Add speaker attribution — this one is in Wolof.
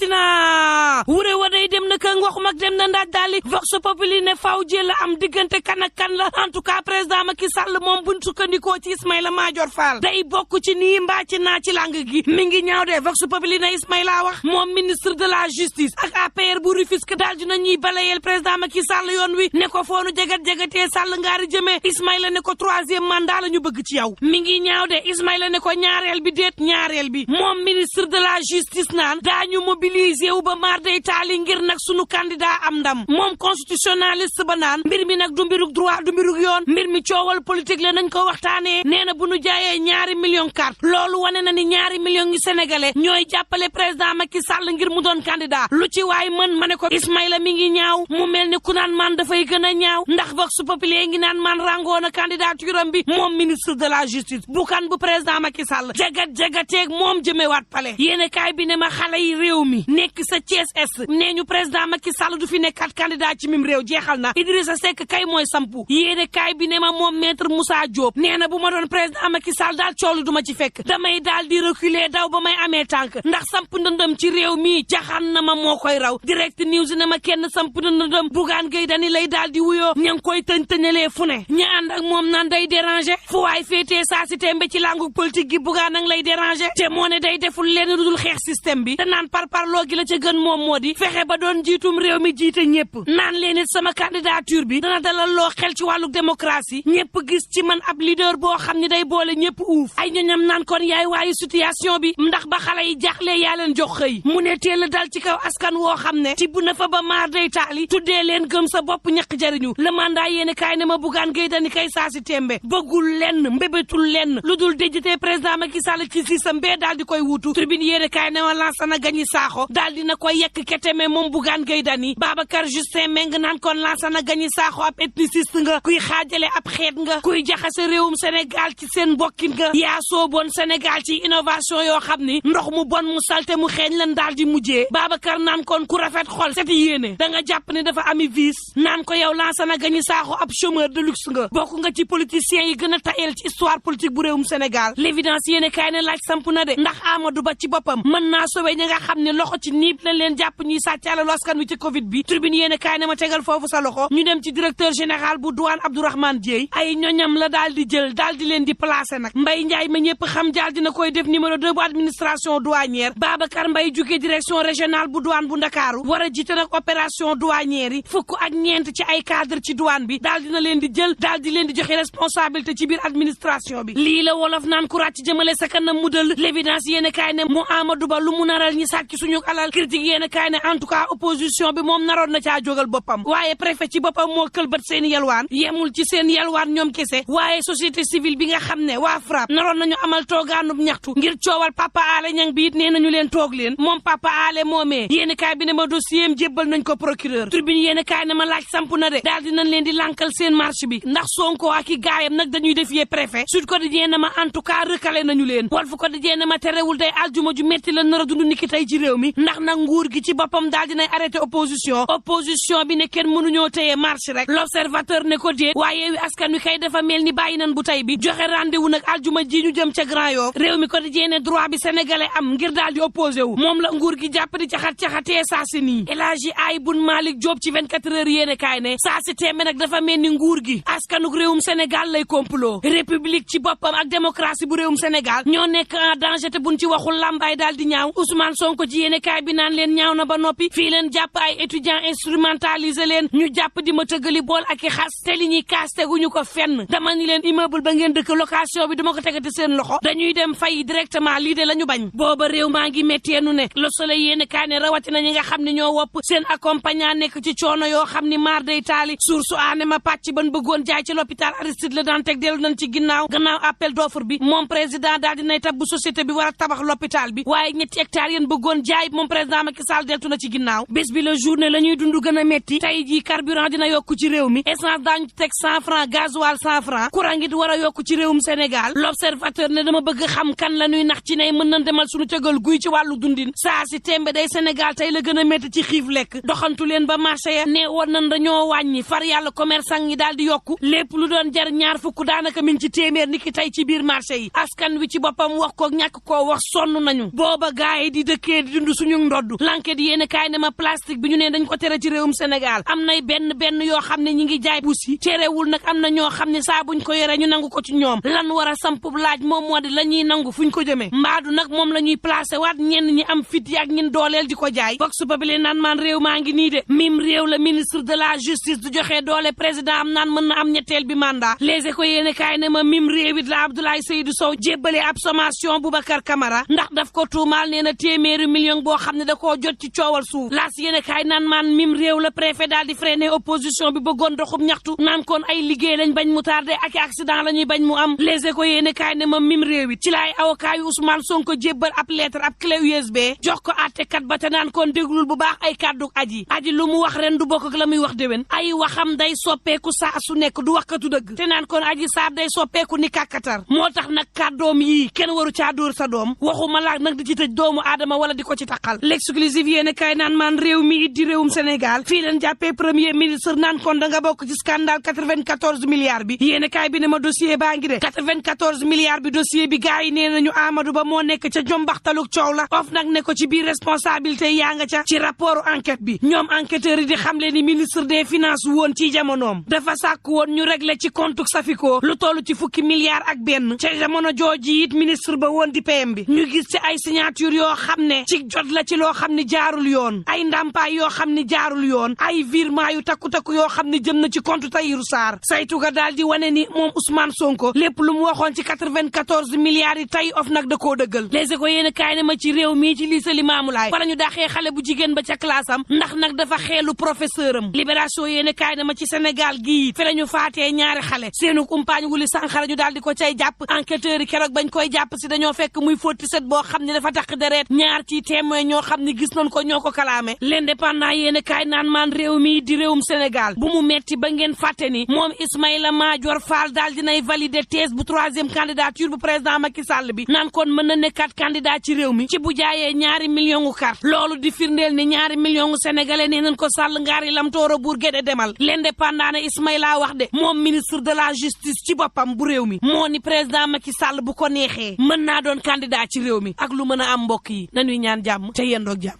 Speaker 1: na wure wa day dem na këng waxum ak dem na ndaaj daali vox populi ne faaw jël am diggante kan ak kan la en tout cas président Macky Sall moom buñ sukkandikoo ci Ismaïla Madior Fall day bokk ci nii mbaa ci naa ci lang gi mi ngi ñaaw de vox populi ne Ismaïla wax moom ministre de la justice ak APR bu Rufisque daal dina ñuy balayel président Macky Sall yoon wi ne ko foonu jagat-jagatee Sall ngaari jëmee Ismaïla ne ko troisième mandat la ñu bëgg ci yow mi ngi ñaaw de Ismaïla ne ko ñaareel bi déet ñaareel bi moom ministre de la justice naan daañu mobiliser wu ba maar day taali ngir nag sunu candidat am ndam moom constitutionnaliste ba naan mbir mi nag du mbirug droit du mbirug yoon mbir mi coowal politique la nañ ko waxtaanee nee na bu nu jaayee 2 millions carte loolu wane na ni 2 millions yu sénégalais ñooy jàppale président Macky Sall ngir mu doon candidat lu ci waay mën ma ne ko Ismaïla mi ngi ñaaw mu mel ni ku naan man dafay gën a ñaaw ndax vox populi ngi naan man rangoona candidature am bi moom ministre de la justice bukan bu président Macky Sall jagat-jagateeg moom jëmewaat pale yéene kaay bi ne ma xale yi réew mi nekk sa Thiès Est nee ñu président Macky Sall du fi nekkat candidat ci mim réew jeexal na Idrissa Seck kay mooy sampu yéene kaay bi ne ma moom maître Moussa Diop nee na bu ma doon président Macky Sall daal coolu du ma ci fekk damay daal di reculer daw ba may amee tànk ndax samp ndëndëm ci réew mi jaxan na ma moo koy raw direct news ne ma kenn samp ndëndëm Bougane Gueye Dany lay daal di wuyoo ña ngi koy tëñ-tëñalee fu ne ña ànd ak moom naan day déranger fu waay féetee saa si tembe ci langu politique gi Bougane nag lay déranger te moo ne day deful leen lu dul xeex système bi te naan parparloo gi la ca gën moom moo di fexe ba doon jiitum réew mi jiite ñëpp naan leen it sama candidature bi dana dalal loo xel ci wàllu démocratie ñëpp gis ci man ab leader boo xam ne day boole ñëpp uuf ay ñoñam naan kon yaay waayu situation bi ndax ba xale yi jaaxlee yaa leen jox xëy mu ne teel a dal ci kaw askan woo xam ne tibb na fa ba maar day taali tuddee leen gëm sa bopp ñaq jariñu le mandat yéene kaay ne ma Bougane Gueye Dany kay saa si tembe bëggul lenn mbébétul lenn lu dul déjitee président Macky Sall ci sistam bee daal di koy wuutu tribune yéene kaay ne ma Lansana Gagny Sakho daal dina koy yekk keteme moom Bougane Gueye Dany Babacar Justin Meng naan kon Lansana Gagny Sakho ab ethniciste nga kuy xaajale ab xeet nga kuy jaxase réewum Sénégal ci seen mbokkin nga yaa sooboon Sénégal ci innovation yoo xam ni ndox mu bon mu salte mu xeeñ lan daal di mujjee Babacar naan kon ku rafet xol seti yéene da nga jàpp ne dafa ami vice naan ko yow Lansana Gagny Sakho ab chômeur de luxe nga bokk nga ci politiciens yi gën a tayel ci histoire politique bu réewum Sénégal l'évidence yéene kaay ne laaj samp na de ndax Amadou Ba ci boppam mën naa sowe ñi nga xam ne loxo ci niib lañ leen jàpp ñuy sàcc alalu askan wi ci Covid bi tribune yéene kaay ne ma tegal foofu sa loxo ñu dem ci directeur général bu douane Abdourahmane Dieye ay ñoñam la daal di jël daal di leen di placer nag Mbaye Ndiaye ma ñëpp xam jaal dina koy def numéro 2 bu administration douanière Babacar Mbaye jóge direction régionale bu douane bu Ndakaaru war a jiite nag opération douanière yi fukk ak ñeent ci ay cadre ci douane bi daal dina leen di jël daal di leen di joxe responsabilité ci biir administration bi lii la wolof naan ku ràcc jëmale sa kanam mu dël l'évidence yéene kaay ne mu Amadou Ba lu mu naral ñi sàcc suñu alal critique yéene kaay ne en tout cas opposition bi moom naroon na caa jógal boppam waaye préfet ci boppam moo këlbat seen yelwaan yemul ci seen yelwaan ñoom kese waaye société civile bi nga xam ne waa FRAPP naroon nañu amal toogaanub ñaxtu ngir coowal Papa Alé Niang bi it nee nañu leen toog leen moom Papa Alé moomee yéene kaay bi ne ma dossier am jébbal nañ ko procureur tribune yéene kaay ne ma laaj samp na de daal dinañ leen di lànkal seen marche bi ndax Sonko ak i gaayam nag dañuy défier préfet Sud Quotidien ne ma en tout cas recalé nañu leen Walf Quotidien ne ma terewul day aljuma ju metti la nar a dund niki tey ci réew mi ndax nag nguur gi ci boppam daal dinay arrêté opposition bi ne kenn mënuñoo téye marche rek l'observateur ne ko déet waaye Yewwi Askan Wi kay dafa mel ni bàyyi nañ bu tey bi joxe rendez-vous nag aljuma ji ñu jëm ca Grand Yoff réew mi Quotidien ne droit bi sénégalais am ngir daal di opposé wu moom la nguur gi jàpp di caxat-caxatee saa si nii El Hadji Ayboun Malick Diop ci 24 heures yéene kaay ne saa si tembe nag dafa mel ni nguur gi askanuk réewum Sénégal lay complot république ci boppam ak démocratie bu réewum Sénégal ñoo nekk en danger te buñ ci waxul làmbaay daal di ñaaw Ousmane Sonko ci yéene kaay bi naan leen ñaaw na ba noppi fii leen jàpp ay étudiants instrumentalisé leen ñu jàpp di ma tëggali bool ak i xas te li ñuy kaas teguñu ko fenn dama ni leen immeuble ba ngeen dëkk location bi dama ko tegati seen loxo dañuy dem fay directement lii de la ñu bañ booba réew maa ngi métteenu ne Le Soleil yéene kaay ne rawatina ñi nga xam ne ñoo wopp seen accompagnant nekk ci coono yoo xam ni maar day taali source aane ma pàcc ban bëggoon jaay ci l'hôpital Aristide Le Dantec dellu nañ ci gannaaw appel d'offre bi moom président daal dinay tabbu société bi war a tabax l'hôpital bi waaye 3 hectares yéen bëggoon jaay moom président Macky Sall deltu na ci ginnaaw bés bi la journée la ñuy dund gën a metti tey jii carburant dina yokku ci réew mi essence daañu teg 100 francs gasoil 100 francs courant ngi war a yokku ci réewum Sénégal l'observateur ne dama bëgg xam kan la ñuy nax ci ne mën nañ demal suñu cëgal guy ci wàllu dundin saa si tembe day Sénégal tey la gën a metti ci xiif lekk doxantu leen ba marché ya ne woon nañ dañoo wàññi far yàlla commerçant yi daal di yokku lépp lu doon jar ñaar fukk daanaka mi ngi ci téeméer ni ki tey ci biir marché yi askan wi ci boppam wax ko ñàkk koo wax sonn nañu booba gaay yi di dëkkee di dund suñu ndodd l'enquête yéen kaay ne ma plastique bi ñu ne dañ ko tere ci réewum Sénégal am nay benn yoo xam ne ñi ngi jaay buus yi terewul nag am na ñoo xam ne saa buñ ko yore ñu nangu ko ci ñoom lan war a samp laaj moom moo di la ñuy nangu fuñ ko jëmee mbaadu nag moom la ñuy placé waat ñenn ñi am fit yi ak ñin dooleel di ko jaay vox populi naan maan réew maa ngi nii de mim réew la ministre de la justice du joxe doole président am naan mën na am ñetteel bi mandat Les Échos yéene kaay ne ma mim réew it la Abdoulaye Seydou Sow jébbale ab sommation Boubacar Camara ndax daf ko tuumaal nee na téeméeri million boo xam ne da koo jot ci coowal suuf laas yéene kaay naan maan mim réew la préfet daal di freiné opposition bi bëggoon doxub ñaxtu naan kon ay liggéey lañ bañ mu tardé ak accident la ñuy bañ mu am Les Échos yéene kaay ne ma mim réew it ci laay avocat yu Ousmane Sonko jébbal ab lettre ab clé USB jox ko àttekat ba te naan kon déglul bu baax ay kàddu aji lu mu wax ren du bokk ak la muy wax déwén ay waxam day soppeeku saa su nekk du waxkatu dëgg te naan kon aji saab day soppeeku ni kàkkatar moo tax nag kàddoom yii kenn waru caa dóor sa doom waxuma laak nag di ci tëj doomu aadama wala di ko ci taqal l'exclusive yéene kay naan maan réew mi it di réewum Sénégal fii leen jàppee premier ministre naan kon da nga bokk ci scandale 94 milliards bi yéene kay bi ne ma dossier baa ngi de 94 milliards bi dossier bi gars yi nee nañu Amadou Ba moo nekk ca jombaxtaluk coow la of nag ne ko ci biir responsabilité yaa nga ca ci rapport enquête bi ñoom enquêteurs yi di xamle ni ministre des finances woon ci jamonoom dafa sàkk woon ñu régler ci compte Safico lu toll ci fukki milliards ak benn ca jamono jooji it ministre ba woon di PM bi ñu gis ci ay signature yoo xam ne ci jot la ci loo xam ne jaarul yoon ay ndàmpaay yoo xam ne jaarul yoon ay virement yu takku-takku yoo xam ne jëm na ci compte Tahirou Sarr saytu ga daal di wane ni moom Ousmane Sonko lépp lu mu waxoon ci 94 milliards yi tey of nag da koo dëggal Les Échos yéen kaay ne ma ci réew mii ci lycée Limamoulaye wala ñu daaxee xale bu jigéen ba ca classe am ndax nag dafa xeelu professeur am libération yéen kaay ne ma ci Sénégal gii fi la ñu faatee ñaari xale seenu umpaañ wuli Sankara ñu daal di ko cay jàpp enquêteurs yi keroog bañ koy jàpp si dañoo fekk muy fóoti set boo xam ne dafa tax deret ñaar ci témoin ñoo xam ne gis nañ ko ñoo ko kalaame l'indépendant yéen kaay naan maan réew mi di réewum Sénégal bu mu metti ba ngeen fàtte ni moom Ismaïla Madior Fall daal dinay valider thèse bu 3e candidature bu président Macky Sall bi naan kon mën na nekkaat candidat ci réew mi ci bu jaayee ñaari million carte loolu di firndeel ni ñaari million sénégalais nee nañ ko Sall ngaari lam tooro buur géde demal l'indépendant ne Ismaïla wax de moom ministre de la justice ci boppam bu réew mi moo ni président Macky Sall bu ko neexee mën naa doon candidat ci réew mi ak lu mën a am mbokk yi nañuy ñaan jàmm te yendoog jàmm.